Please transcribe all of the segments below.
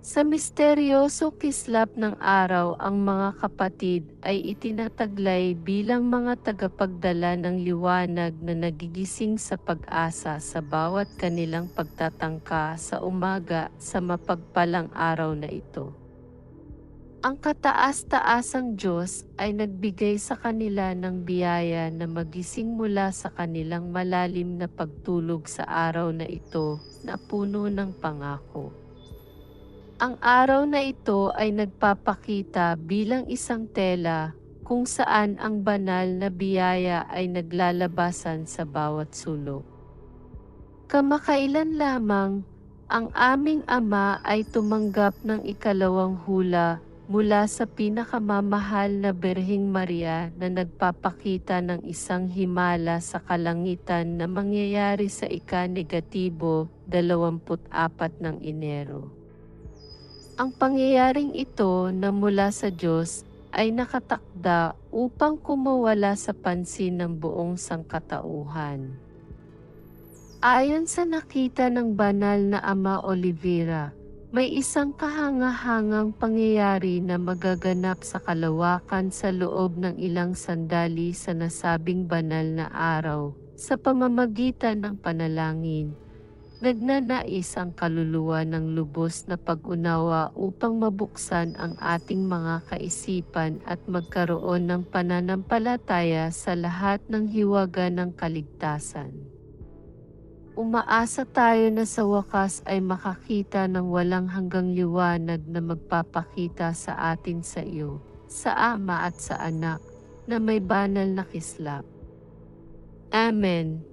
Sa misteryoso kislap ng araw, ang mga kapatid ay itinataglay bilang mga tagapagdala ng liwanag na nagigising sa pag-asa sa bawat kanilang pagtatangka sa umaga sa mapagpalang araw na ito. Ang kataas-taasang Diyos ay nagbigay sa kanila ng biyaya na magising mula sa kanilang malalim na pagtulog sa araw na ito na puno ng pangako. Ang araw na ito ay nagpapakita bilang isang tela kung saan ang banal na biyaya ay naglalabasan sa bawat sulok. Kamakailan lamang, ang aming Ama ay tumanggap ng ikalawang hula mula sa pinakamamahal na Birheng Maria na nagpapakita ng isang himala sa kalangitan na mangyayari sa ika-24 ng Enero. Ang pangyayaring ito na mula sa Diyos ay nakatakda upang kumawala sa pansin ng buong sangkatauhan. Ayon sa nakita ng banal na Ama Olivera, may isang kahangahangang pangyayari na magaganap sa kalawakan sa loob ng ilang sandali sa nasabing banal na araw, sa pamamagitan ng panalangin. Nagnanais ang kaluluwa ng lubos na pag-unawa upang mabuksan ang ating mga kaisipan at magkaroon ng pananampalataya sa lahat ng hiwaga ng kaligtasan. Umaasa tayo na sa wakas ay makakita ng walang hanggang liwanag na magpapakita sa atin sa iyo, sa Ama at sa Anak, na may banal na kislap. Amen.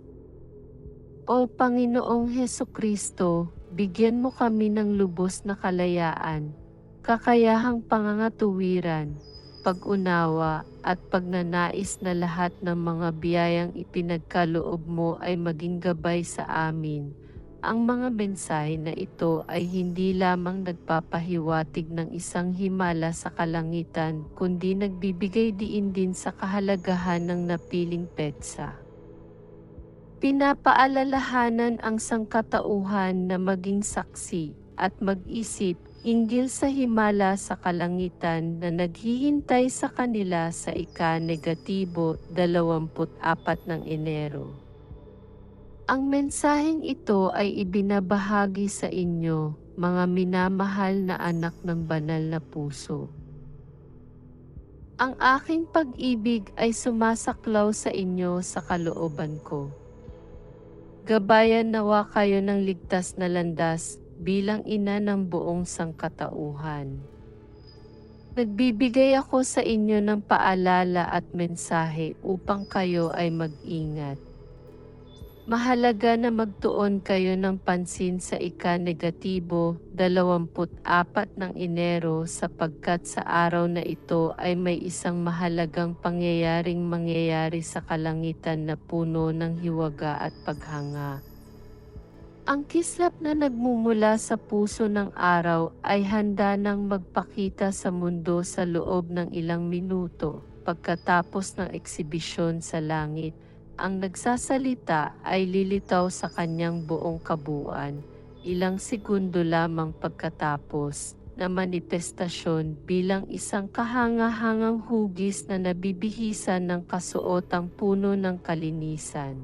O Panginoong Hesukristo, bigyan mo kami ng lubos na kalayaan, kakayahang pangangatuwiran, pag-unawa, at pagnanais na lahat ng mga biyayang ipinagkaloob mo ay maging gabay sa amin. Ang mga mensahe na ito ay hindi lamang nagpapahiwatig ng isang himala sa kalangitan, kundi nagbibigay diin din sa kahalagahan ng napiling petsa. Pinapaalalahanan ang sangkatauhan na maging saksi at mag-isip hinggil sa himala sa kalangitan na naghihintay sa kanila sa ika-24 ng Enero. Ang mensaheng ito ay ibinabahagi sa inyo, mga minamahal na anak ng banal na puso. Ang aking pag-ibig ay sumasaklaw sa inyo sa kalooban ko. Gabayan nawa kayo ng ligtas na landas bilang ina ng buong sangkatauhan. Nagbibigay ako sa inyo ng paalala at mensahe upang kayo ay mag-ingat. Mahalaga na magtuon kayo ng pansin sa ika-24 ng Enero sapagkat sa araw na ito ay may isang mahalagang pangyayaring mangyayari sa kalangitan na puno ng hiwaga at paghanga. Ang kislap na nagmumula sa puso ng araw ay handa nang magpakita sa mundo sa loob ng ilang minuto pagkatapos ng eksibisyon sa langit. Ang nagsasalita ay lilitaw sa kanyang buong kabuuan, ilang segundo lamang pagkatapos na manifestasyon bilang isang kahangahangang hugis na nabibihisan ng kasuotang puno ng kalinisan.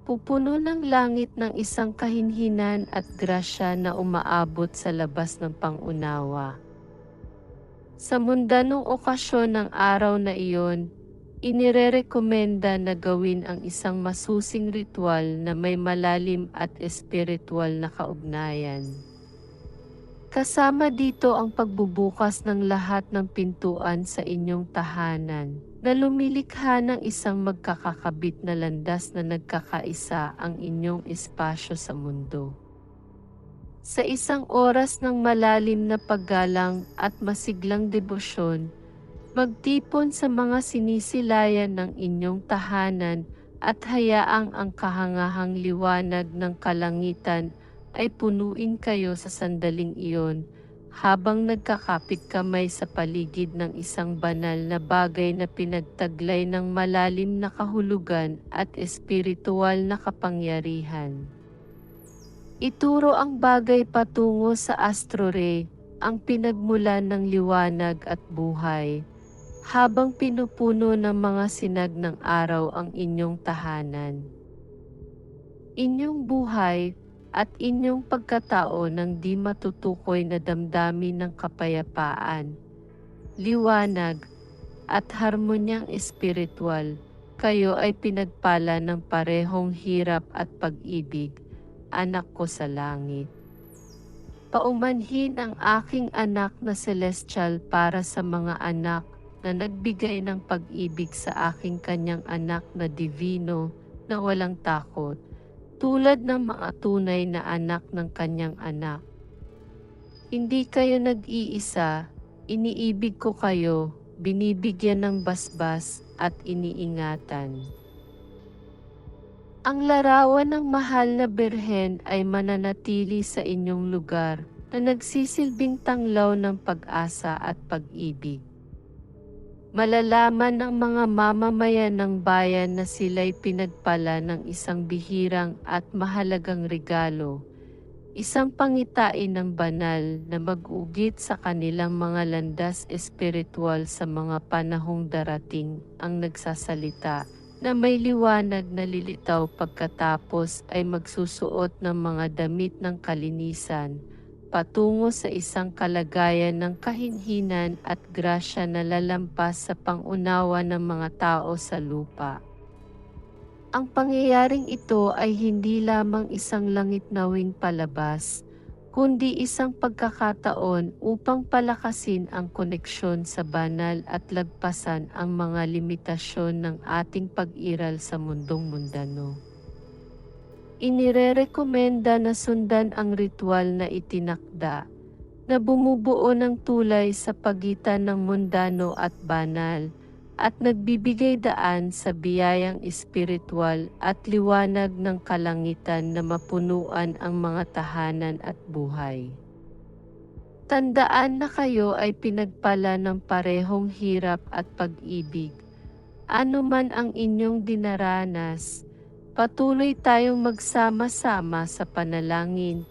Pupuno ng langit ng isang kahinhinan at grasya na umaabot sa labas ng pangunawa. Sa mundanong okasyon ng araw na iyon, inirerekomenda na gawin ang isang masusing ritual na may malalim at espiritual na kaugnayan. Kasama dito ang pagbubukas ng lahat ng pintuan sa inyong tahanan, na lumilikha ng isang magkakakabit na landas na nagkakaisa ang inyong espasyo sa mundo. Sa isang oras ng malalim na paggalang at masiglang debosyon, magtipon sa mga sinisilayan ng inyong tahanan at hayaang ang kahangahang liwanag ng kalangitan ay punuin kayo sa sandaling iyon, habang nagkakapit kamay sa paligid ng isang banal na bagay na pinagtaglay ng malalim na kahulugan at espiritual na kapangyarihan. Ituro ang bagay patungo sa astrore, ang pinagmulan ng liwanag at buhay, habang pinupuno ng mga sinag ng araw ang inyong tahanan. Inyong buhay at inyong pagkatao ng di matutukoy na damdamin ng kapayapaan, liwanag, at harmonyang espiritual, kayo ay pinagpala ng parehong hirap at pag-ibig, anak ko sa langit. Paumanhin ang aking anak na celestial para sa mga anak na nagbigay ng pag-ibig sa aking kanyang anak na divino na walang takot, tulad ng mga tunay na anak ng kanyang anak. Hindi kayo nag-iisa, iniibig ko kayo, binibigyan ng basbas at iniingatan. Ang larawan ng mahal na birhen ay mananatili sa inyong lugar na nagsisilbing tanglaw ng pag-asa at pag-ibig. Malalaman ng mga mamamayan ng bayan na sila'y pinagpala ng isang bihirang at mahalagang regalo, isang pangitain ng banal na mag-ugit sa kanilang mga landas espiritual sa mga panahong darating, ang nagsasalita na may liwanag na lilitaw pagkatapos ay magsusuot ng mga damit ng kalinisan, patungo sa isang kalagayan ng kahinhinan at grasya na lalampas sa pangunawa ng mga tao sa lupa. Ang pangyayaring ito ay hindi lamang isang langit-nawing palabas, kundi isang pagkakataon upang palakasin ang koneksyon sa banal at lagpasan ang mga limitasyon ng ating pag-iral sa mundong mundano. Inirerekomenda na sundan ang ritual na itinakda, na bumubuo ng tulay sa pagitan ng mundano at banal, at nagbibigay daan sa biyayang espiritual at liwanag ng kalangitan na mapunuan ang mga tahanan at buhay. Tandaan na kayo ay pinagpala ng parehong hirap at pag-ibig. Ano man ang inyong dinaranas, patuloy tayong magsama-sama sa panalangin.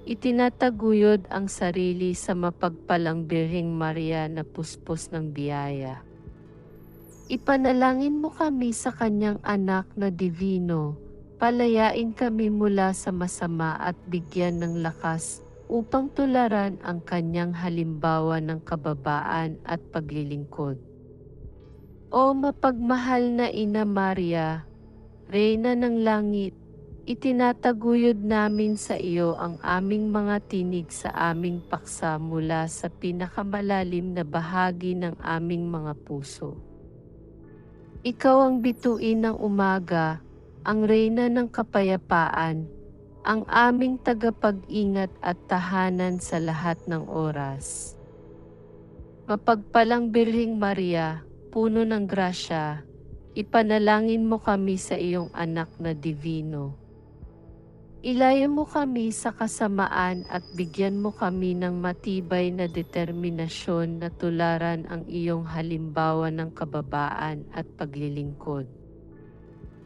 Itinataguyod ang sarili sa mapagpalang Birheng Maria na puspos ng biyaya. Ipanalangin mo kami sa kanyang anak na divino, palayain kami mula sa masama at bigyan ng lakas upang tularan ang kanyang halimbawa ng kababaan at paglilingkod. O mapagmahal na Ina Maria, Reyna ng Langit, itinataguyod namin sa iyo ang aming mga tinig sa aming paksa mula sa pinakamalalim na bahagi ng aming mga puso. Ikaw ang bituin ng umaga, ang reyna ng kapayapaan, ang aming tagapag-ingat at tahanan sa lahat ng oras. Mapagpalang Birheng Maria, puno ng grasya, ipanalangin mo kami sa iyong anak na divino. Ilayo mo kami sa kasamaan at bigyan mo kami ng matibay na determinasyon na tularan ang iyong halimbawa ng kababaan at paglilingkod.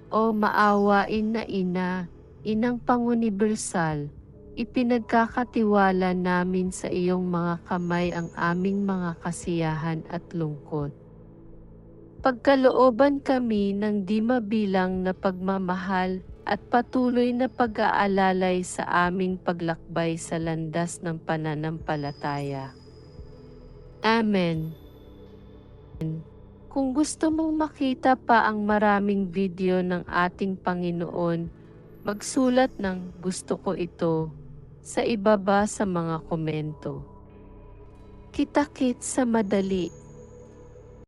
O maawain na Ina, Inang Pangunibersal, ipinagkakatiwala namin sa iyong mga kamay ang aming mga kasiyahan at lungkot. Pagkalooban kami ng di mabilang na pagmamahal at patuloy na pag-aalalay sa aming paglakbay sa landas ng pananampalataya. Amen. Kung gusto mong makita pa ang maraming video ng ating Panginoon, magsulat ng "Gusto ko ito" sa ibaba sa mga komento. Kita-kits sa madali.